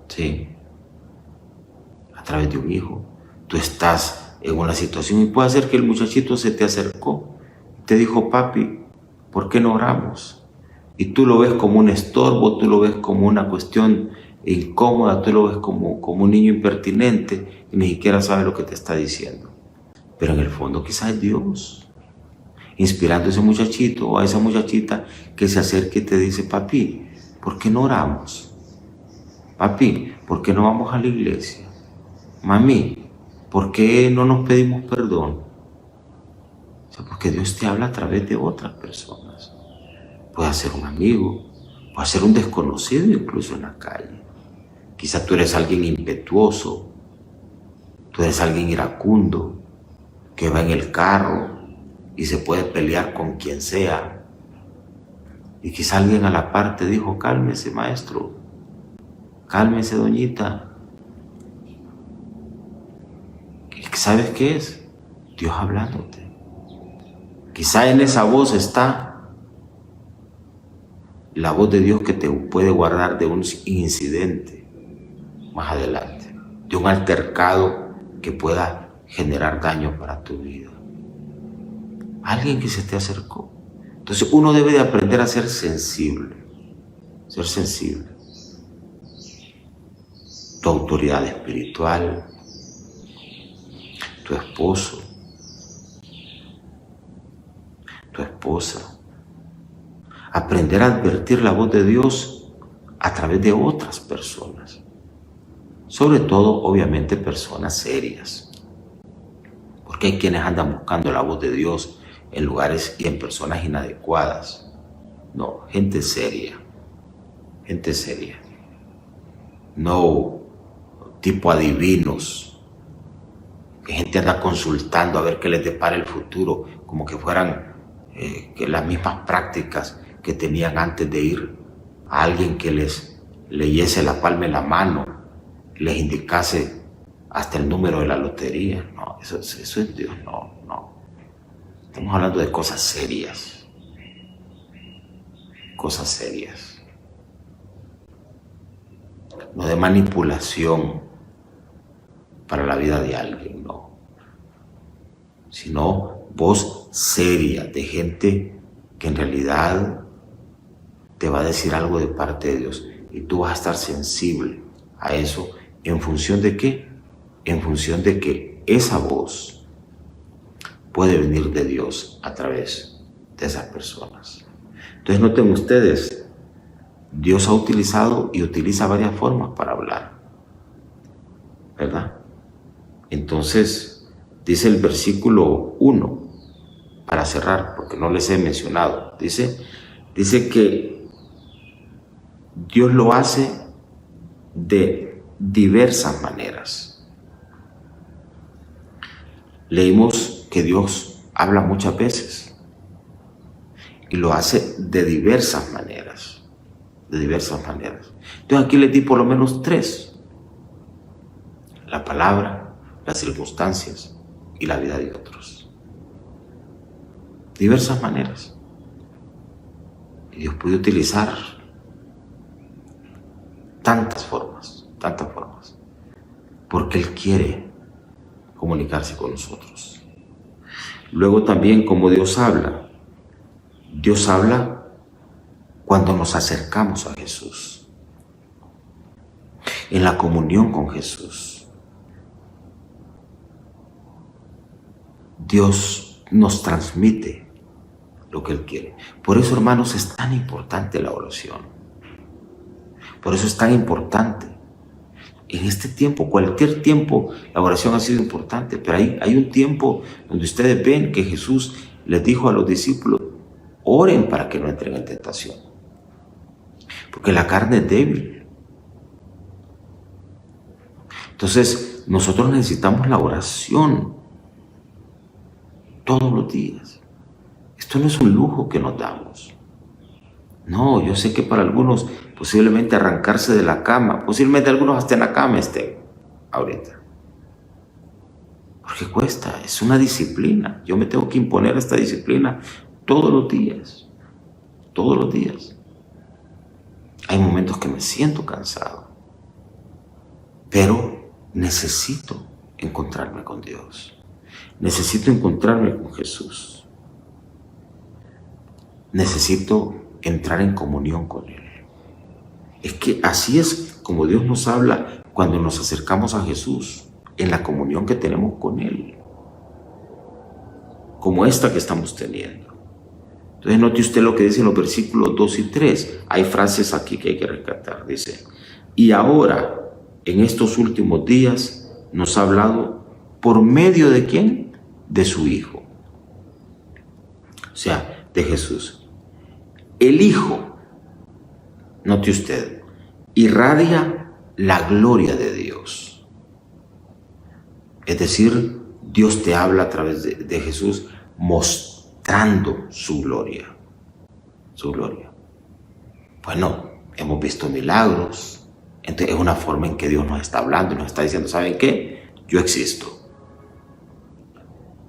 Speaker 2: Sí. A través de un hijo. Tú estás en una situación y puede ser que el muchachito se te acercó. Te dijo, papi, ¿por qué no oramos? Y tú lo ves como un estorbo, tú lo ves como una cuestión incómoda, tú lo ves como un niño impertinente y ni siquiera sabe lo que te está diciendo. Pero en el fondo quizás es Dios inspirando a ese muchachito o a esa muchachita que se acerque y te dice, papi, ¿por qué no oramos? Papi, ¿por qué no vamos a la iglesia? Mami, ¿por qué no nos pedimos perdón? O sea, porque Dios te habla a través de otras personas. Puede ser un amigo, puede ser un desconocido incluso en la calle. Quizá tú eres alguien impetuoso Tú eres alguien iracundo que va en el carro y se puede pelear con quien sea. Y quizá alguien a la par te dijo: cálmese, maestro, cálmese, doñita. ¿Y sabes qué es? Dios hablándote. Quizá en esa voz está la voz de Dios que te puede guardar de un incidente más adelante, de un altercado que pueda generar daño para tu vida. Alguien que se te acercó. Entonces uno debe de aprender a ser sensible. Ser sensible. Tu autoridad espiritual, tu esposo, tu esposa. Aprender a advertir la voz de Dios a través de otras personas. Sobre todo, obviamente, personas serias. Porque hay quienes andan buscando la voz de Dios en lugares y en personas inadecuadas. No, gente seria. Gente seria. No tipo adivinos. Que gente anda consultando a ver qué les depara el futuro, como que fueran que las mismas prácticas que tenían antes de ir a alguien que les leyese la palma de la mano, les indicase hasta el número de la lotería. No, eso es Dios, no. Estamos hablando de cosas serias. Cosas serias. No de manipulación para la vida de alguien, no. Sino voz seria de gente que en realidad te va a decir algo de parte de Dios. Y tú vas a estar sensible a eso. ¿En función de qué? En función de que esa voz puede venir de Dios a través de esas personas. Entonces noten ustedes, Dios ha utilizado y utiliza varias formas para hablar, ¿verdad? Entonces dice el versículo 1, para cerrar, porque no les he mencionado, dice que Dios lo hace de diversas maneras. Leímos que Dios habla muchas veces y lo hace de diversas maneras. De diversas maneras. Entonces aquí les di por lo menos 3. La palabra, las circunstancias y la vida de otros. Diversas maneras. Y Dios puede utilizar tantas formas, porque Él quiere comunicarse con nosotros. Luego también, como Dios habla cuando nos acercamos a Jesús, en la comunión con Jesús. Dios nos transmite lo que Él quiere. Por eso, hermanos, es tan importante la oración. Por eso es tan importante. En este tiempo, cualquier tiempo, la oración ha sido importante, pero hay un tiempo donde ustedes ven que Jesús les dijo a los discípulos: oren para que no entren en tentación, porque la carne es débil. Entonces, nosotros necesitamos la oración todos los días. Esto no es un lujo que nos damos. No, yo sé que para algunos posiblemente arrancarse de la cama, posiblemente algunos hasta en la cama estén ahorita. Porque cuesta, es una disciplina. Yo me tengo que imponer esta disciplina todos los días. Todos los días. Hay momentos que me siento cansado, pero necesito encontrarme con Dios. Necesito encontrarme con Jesús. Necesito entrar en comunión con Él. Es que así es como Dios nos habla cuando nos acercamos a Jesús, en la comunión que tenemos con Él, como esta que estamos teniendo. Entonces note usted lo que dicen los versículos 2 y 3. Hay frases aquí que hay que rescatar. Dice: y ahora, en estos últimos días, nos ha hablado por medio de ¿quién? De su Hijo. O sea, de Jesús. El Hijo, note usted, irradia la gloria de Dios. Es decir, Dios te habla a través de Jesús mostrando su gloria. Su gloria. Bueno, hemos visto milagros. Entonces es una forma en que Dios nos está hablando y nos está diciendo, ¿saben qué? Yo existo.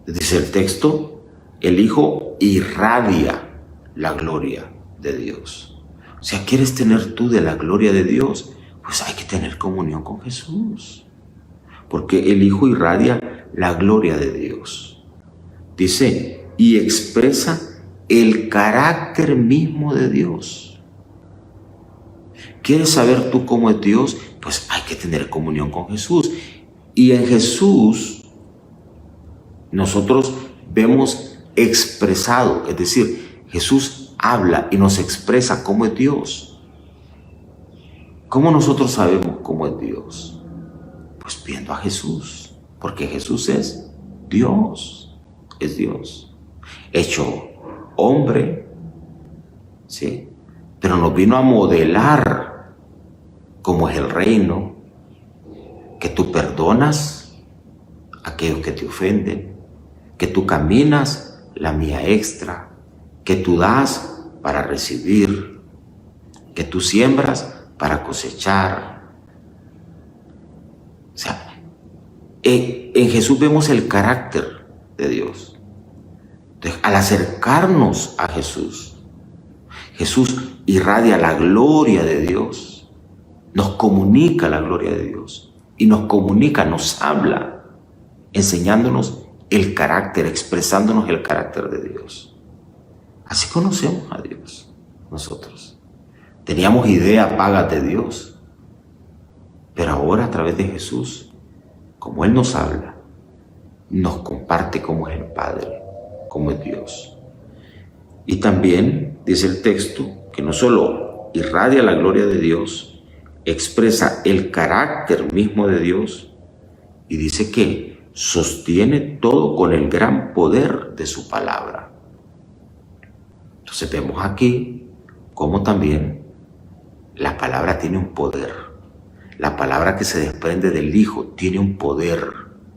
Speaker 2: Dice el texto, el Hijo irradia la gloria de Dios. O sea, ¿quieres tener tú de la gloria de Dios? Pues hay que tener comunión con Jesús. Porque el Hijo irradia la gloria de Dios. Dice, y expresa el carácter mismo de Dios. ¿Quieres saber tú cómo es Dios? Pues hay que tener comunión con Jesús. Y en Jesús nosotros vemos expresado, es decir, Jesús habla y nos expresa cómo es Dios. ¿Cómo nosotros sabemos cómo es Dios? Pues viendo a Jesús, porque Jesús es Dios, hecho hombre, ¿sí? Pero nos vino a modelar cómo es el reino, que tú perdonas a aquellos que te ofenden, que tú caminas la mía extra, que tú das para recibir, que tú siembras para cosechar. O sea, en Jesús vemos el carácter de Dios. Entonces, al acercarnos a Jesús, Jesús irradia la gloria de Dios, nos comunica la gloria de Dios y nos comunica, nos habla, enseñándonos el carácter, expresándonos el carácter de Dios. Así conocemos a Dios nosotros. Teníamos ideas vagas de Dios, pero ahora a través de Jesús, como Él nos habla, nos comparte cómo es el Padre, cómo es Dios. Y también dice el texto que no solo irradia la gloria de Dios, expresa el carácter mismo de Dios y dice que sostiene todo con el gran poder de su palabra. Entonces vemos aquí cómo también la palabra tiene un poder. La palabra que se desprende del Hijo tiene un poder,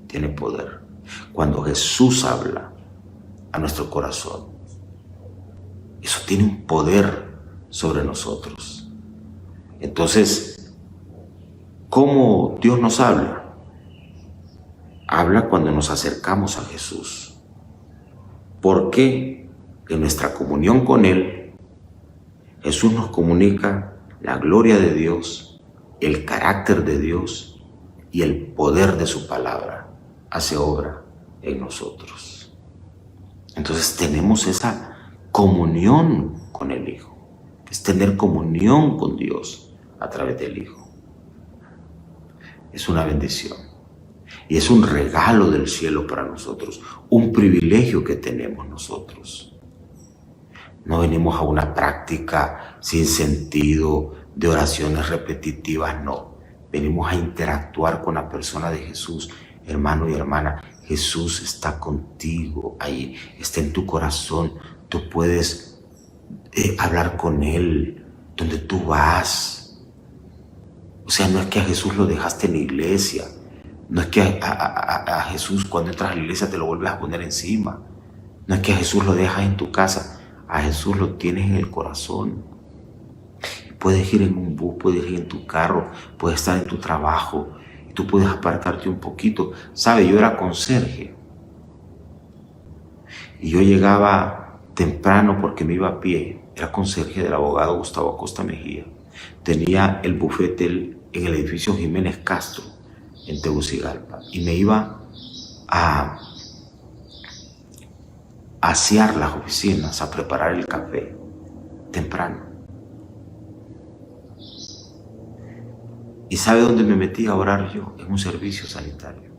Speaker 2: tiene poder. Cuando Jesús habla a nuestro corazón, eso tiene un poder sobre nosotros. Entonces, ¿cómo Dios nos habla? Habla cuando nos acercamos a Jesús. Porque en nuestra comunión con Él, Jesús nos comunica la gloria de Dios, el carácter de Dios y el poder de su palabra. Hace obra en nosotros. Entonces tenemos esa comunión con el Hijo. Es tener comunión con Dios a través del Hijo. Es una bendición. Y es un regalo del cielo para nosotros. Un privilegio que tenemos nosotros. No venimos a una práctica sin sentido de oraciones repetitivas, no. Venimos a interactuar con la persona de Jesús. Hermano y hermana, Jesús está contigo ahí, está en tu corazón. Tú puedes hablar con Él donde tú vas. O sea, no es que a Jesús lo dejaste en la iglesia. No es que a Jesús cuando entras a la iglesia te lo vuelves a poner encima. No es que a Jesús lo dejas en tu casa. A Jesús lo tienes en el corazón. Puedes ir en un bus, puedes ir en tu carro, puedes estar en tu trabajo. Y tú puedes apartarte un poquito. ¿Sabe? Yo era conserje. Y yo llegaba temprano porque me iba a pie. Era conserje del abogado Gustavo Acosta Mejía. Tenía el bufete en el edificio Jiménez Castro, en Tegucigalpa. Y me iba a asear las oficinas, a preparar el café temprano. ¿Y sabe dónde me metí a orar yo? En un servicio sanitario.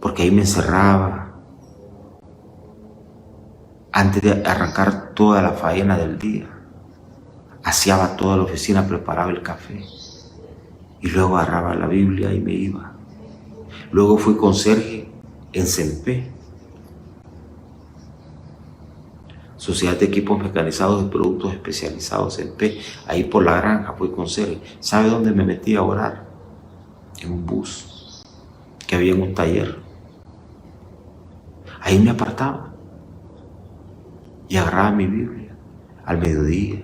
Speaker 2: Porque ahí me encerraba antes de arrancar toda la faena del día. Aseaba toda la oficina, preparaba el café y luego agarraba la Biblia y me iba. Luego fui conserje en CEMPE, Sociedad de Equipos Mecanizados y Productos Especializados, CEMPE, ahí por la granja fui conserje. ¿Sabe dónde me metí a orar? En un bus. había un taller. Ahí me apartaba y agarraba mi Biblia al mediodía,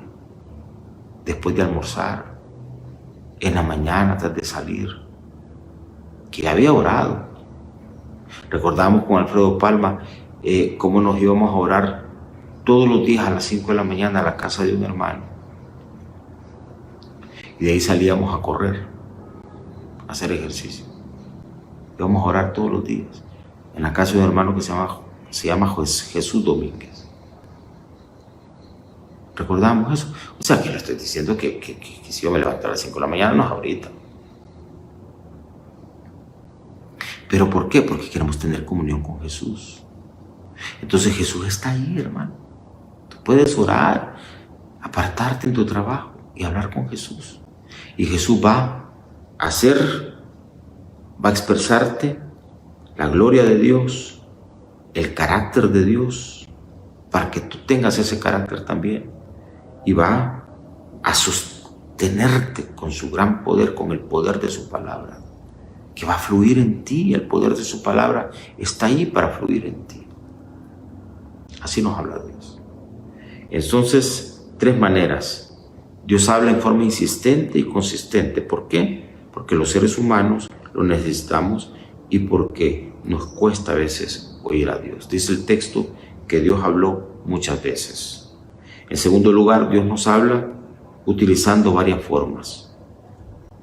Speaker 2: después de almorzar, en la mañana antes de salir, que había orado. Recordamos con Alfredo Palma cómo nos íbamos a orar todos los días a las 5 de la mañana a la casa de un hermano. Y de ahí salíamos a correr, a hacer ejercicio. Íbamos a orar todos los días en la casa de un hermano que se llama Jesús Domínguez. ¿Recordamos eso? O sea, que le estoy diciendo que si yo me levanto a las 5 de la mañana, no es ahorita. ¿Pero por qué? Porque queremos tener comunión con Jesús. Entonces Jesús está ahí, hermano. Tú puedes orar, apartarte en tu trabajo y hablar con Jesús. Y Jesús va a expresarte la gloria de Dios, el carácter de Dios, para que tú tengas ese carácter también. Y va a sostenerte con su gran poder, con el poder de su palabra, que va a fluir en ti. El poder de su palabra está ahí para fluir en ti. Así nos habla Dios. Entonces, 3 maneras. Dios habla en forma insistente y consistente. ¿Por qué? Porque los seres humanos lo necesitamos y porque nos cuesta a veces oír a Dios. Dice el texto que Dios habló muchas veces. En segundo lugar, Dios nos habla utilizando varias formas.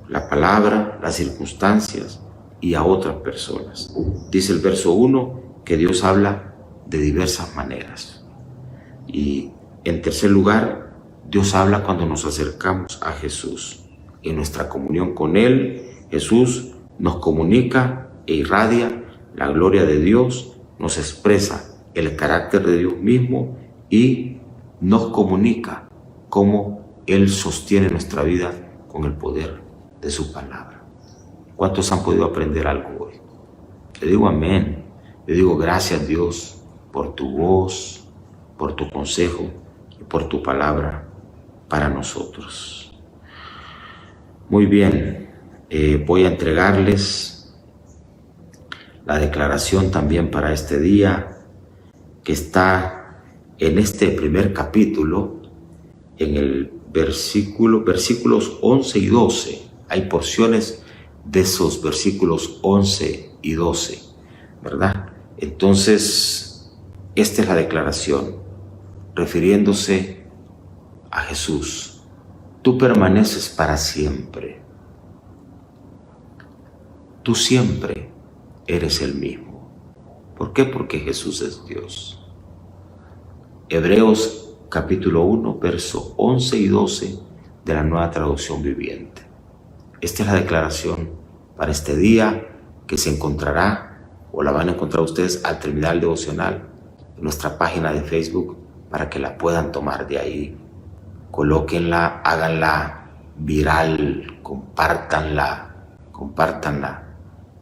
Speaker 2: La palabra, las circunstancias y a otras personas. Dice el verso 1 que Dios habla de diversas maneras. Y en tercer lugar, Dios habla cuando nos acercamos a Jesús. En nuestra comunión con Él, Jesús nos comunica e irradia la gloria de Dios, nos expresa el carácter de Dios mismo y nos comunica cómo Él sostiene nuestra vida con el poder de su palabra. ¿Cuántos han podido aprender algo hoy? Le digo amén. Le digo gracias, Dios, por tu voz, por tu consejo y por tu palabra para nosotros. Muy bien, voy a entregarles la declaración también para este día, que está en este primer capítulo, en el versículos 11 y 12. Hay porciones de esos versículos 11 y 12, ¿verdad? Entonces, esta es la declaración, refiriéndose a Jesús. Tú permaneces para siempre. Tú siempre eres el mismo. ¿Por qué? Porque Jesús es Dios. Hebreos capítulo 1, verso 11 y 12 de la Nueva Traducción Viviente. Esta es la declaración para este día, que se encontrará, o la van a encontrar ustedes al terminar el devocional en nuestra página de Facebook, para que la puedan tomar de ahí. Colóquenla, háganla viral, compártanla.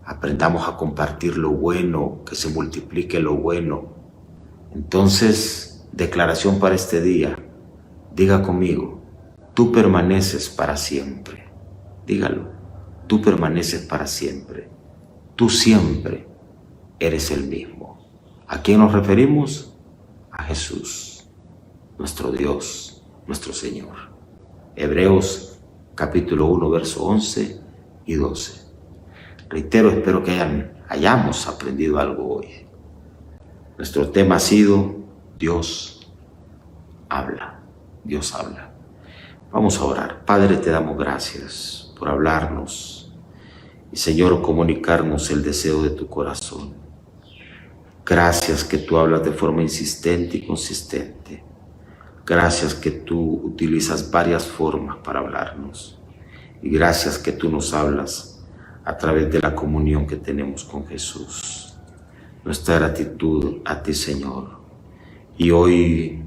Speaker 2: Aprendamos a compartir lo bueno, que se multiplique lo bueno. Entonces, declaración para este día. Diga conmigo, tú permaneces para siempre. Dígalo, tú permaneces para siempre. Tú siempre eres el mismo. ¿A quién nos referimos? A Jesús, nuestro Dios, nuestro Señor. Hebreos capítulo 1, verso 11 y 12. Reitero, espero que hayamos aprendido algo hoy. Nuestro tema ha sido Dios habla. Dios habla. Vamos a orar. Padre, te damos gracias por hablarnos y, Señor, comunicarnos el deseo de tu corazón. Gracias que tú hablas de forma insistente y consistente. Gracias que tú utilizas varias formas para hablarnos. Y gracias que tú nos hablas a través de la comunión que tenemos con Jesús. Nuestra gratitud a ti, Señor. Y hoy,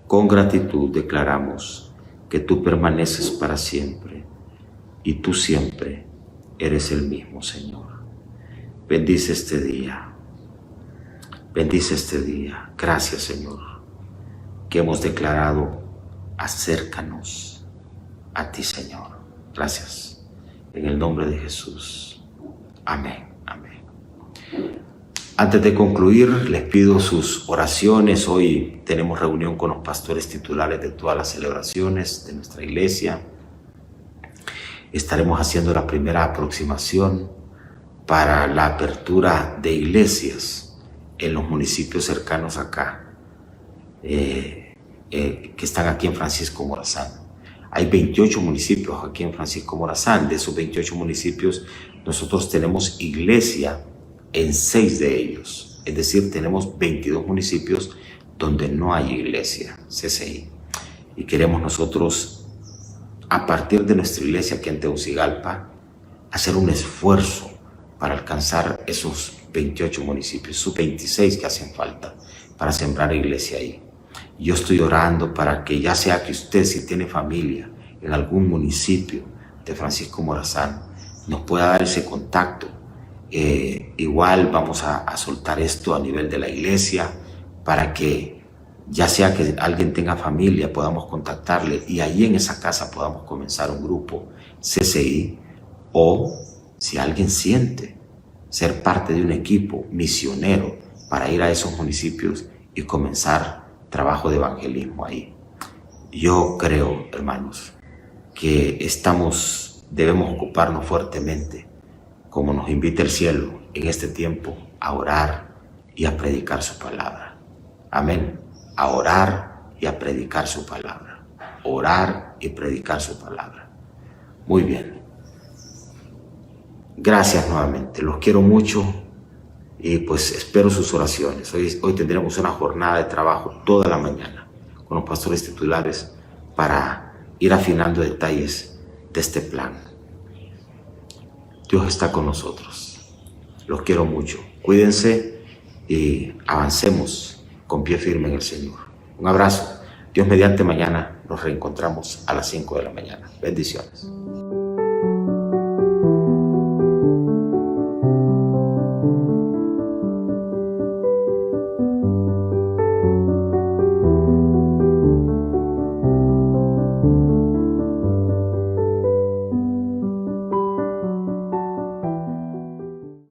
Speaker 2: con gratitud, declaramos que tú permaneces para siempre y tú siempre eres el mismo, Señor. Bendice este día. Bendice este día. Gracias, Señor, que hemos declarado: acércanos a ti, Señor. Gracias. En el nombre de Jesús. Amén. Amén. Antes de concluir, les pido sus oraciones. Hoy tenemos reunión con los pastores titulares de todas las celebraciones de nuestra iglesia. Estaremos haciendo la primera aproximación para la apertura de iglesias en los municipios cercanos acá, que están aquí en Francisco Morazán. Hay 28 municipios aquí en Francisco Morazán. De esos 28 municipios, nosotros tenemos iglesia en 6 de ellos. Es decir, tenemos 22 municipios donde no hay iglesia, CCI. Y queremos nosotros, a partir de nuestra iglesia aquí en Tegucigalpa, hacer un esfuerzo para alcanzar esos 28 municipios, sus 26 que hacen falta para sembrar iglesia ahí. Yo estoy orando para que, ya sea que usted, si tiene familia en algún municipio de Francisco Morazán, nos pueda dar ese contacto. Igual vamos a soltar esto a nivel de la iglesia para que, ya sea que alguien tenga familia, podamos contactarle y ahí en esa casa podamos comenzar un grupo CCI, o si alguien siente ser parte de un equipo misionero para ir a esos municipios y comenzar trabajo de evangelismo ahí. Yo creo, hermanos, que debemos ocuparnos fuertemente, como nos invita el cielo en este tiempo, a orar y a predicar su palabra. Amén. A orar y a predicar su palabra. Orar y predicar su palabra. Muy bien. Gracias nuevamente. Los quiero mucho y pues espero sus oraciones. Hoy tendremos una jornada de trabajo toda la mañana con los pastores titulares para ir afinando detalles de este plan. Dios está con nosotros. Los quiero mucho. Cuídense y avancemos con pie firme en el Señor. Un abrazo. Dios mediante, mañana nos reencontramos a las 5 de la mañana. Bendiciones.